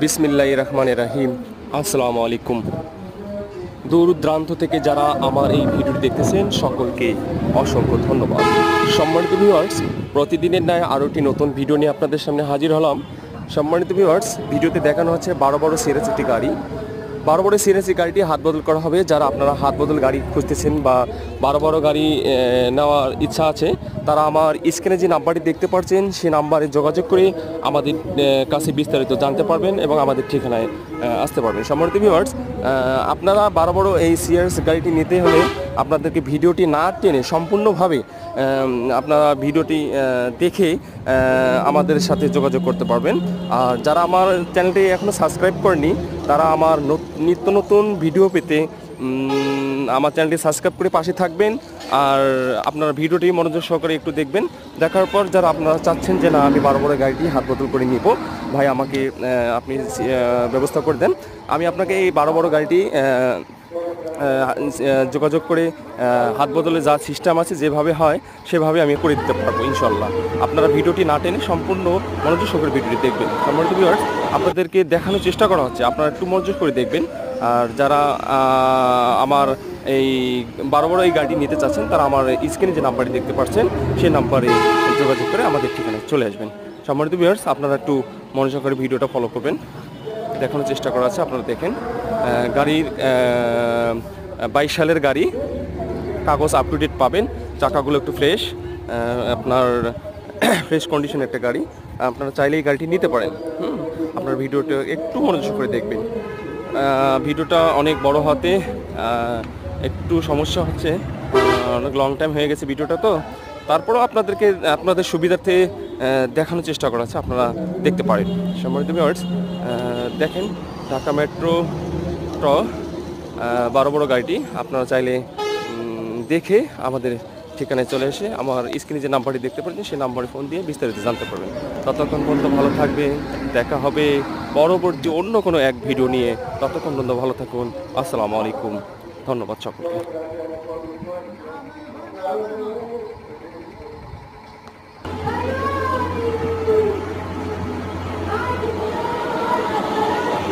বিসমিল্লাহির রহমানির রহিম। আসসালামু আলাইকুম। দূর দূরান্ত থেকে যারা আমার এই ভিডিওটি দেখতেছেন সকলকে অসংখ্য ধন্যবাদ। সম্মানিত ভিউয়ার্স, প্রতিদিনের ন্যায় আরও একটি নতুন ভিডিও নিয়ে আপনাদের সামনে হাজির হলাম। সম্মানিত ভিউয়ার্স, ভিডিওতে দেখানো হচ্ছে বড় সিরিয়াস একটি গাড়ি। বড় সিরিয়াসি গাড়িটি হাত বদল করা হবে। যারা আপনারা হাত বদল গাড়ি খুঁজতেছেন বা বড় গাড়ি নেওয়ার ইচ্ছা আছে, তারা আমার স্ক্রিনে যে নাম্বারটি দেখতে পাচ্ছেন সেই নাম্বারে যোগাযোগ করে আমাদের কাছে বিস্তারিত জানতে পারবেন এবং আমাদের ঠিকানায় আসতে পারবেন। সম্মানিত ভিউয়ার্স, আপনারা বড় এই সিরিয়াস গাড়িটি নিতে হলে আপনাদেরকে ভিডিওটি না টেনে সম্পূর্ণভাবে আপনারা ভিডিওটি দেখে আমাদের সাথে যোগাযোগ করতে পারবেন। আর যারা আমার চ্যানেলটি এখনও সাবস্ক্রাইব করেনি, তারা আমার নিত্য নতুন ভিডিও পেতে আমার চ্যানেলটি সাবস্ক্রাইব করে পাশে থাকবেন। আর আপনারা ভিডিওটি মনোযোগ সহকারে একটু দেখবেন। দেখার পর যারা আপনারা চাচ্ছেন যে না আমি বড় গাড়িটি হাত বদল করে নিব, ভাই আমাকে আপনি ব্যবস্থা করে দেন, আমি আপনাকে এই বড় গাড়িটি যোগাযোগ করে হাত বদলে যা সিস্টেম আছে যেভাবে হয় সেভাবে আমি করে দিতে পারবো ইনশাল্লাহ। আপনারা ভিডিওটি না টেনে সম্পূর্ণ মনোযোগ সহকারে ভিডিওটি দেখবেন। সম্মানিত ভিউয়ার্স, আপনাদেরকে দেখানোর চেষ্টা করা হচ্ছে, আপনারা একটু মনোযোগ করে দেখবেন। আর যারা আমার এই বড় এই গাড়ি নিতে চাচ্ছেন, তারা আমার স্ক্রিনে যে নাম্বারটি দেখতে পাচ্ছেন সেই নাম্বারে যোগাযোগ করে আমাদের ঠিকানায় চলে আসবেন। সম্মানিত ভিউয়ার্স, আপনারা একটু মনোযোগ করে ভিডিওটা ফলো করবেন। দেখানোর চেষ্টা করা আছে, আপনারা দেখেন। গাড়ির 22 সালের গাড়ি, কাগজ আপ টু ডেট পাবেন, চাকাগুলো একটু ফ্রেশ, আপনার ফ্রেশ কন্ডিশন একটা গাড়ি। আপনারা চাইলে এই গাড়িটি নিতে পারেন। আপনার ভিডিওটা একটু মনোযোগ করে দেখবেন। ভিডিওটা অনেক বড় হতে একটু সমস্যা হচ্ছে, অনেক লং টাইম হয়ে গেছে ভিডিওটা, তো তারপরেও আপনাদের সুবিধার্থে দেখানোর চেষ্টা করা আছে, আপনারা দেখতে পারেন। সম্মানিত ভিউয়ার্স, দেখেন ঢাকা মেট্রো বড় গাড়িটি আপনারা চাইলে দেখে আমাদের ঠিকানায় চলে এসে আমার স্ক্রিনে যে নাম্বারটি দেখতে পাচ্ছেন সেই নাম্বারে ফোন দিয়ে বিস্তারিত জানতে পারবেন। ততক্ষণ পর্যন্ত ভালো থাকবে, দেখা হবে পরবর্তী অন্য কোনো এক ভিডিও নিয়ে। ততক্ষণ পর্যন্ত ভালো থাকুন। আসসালামু আলাইকুম, ধন্যবাদ সকলকে।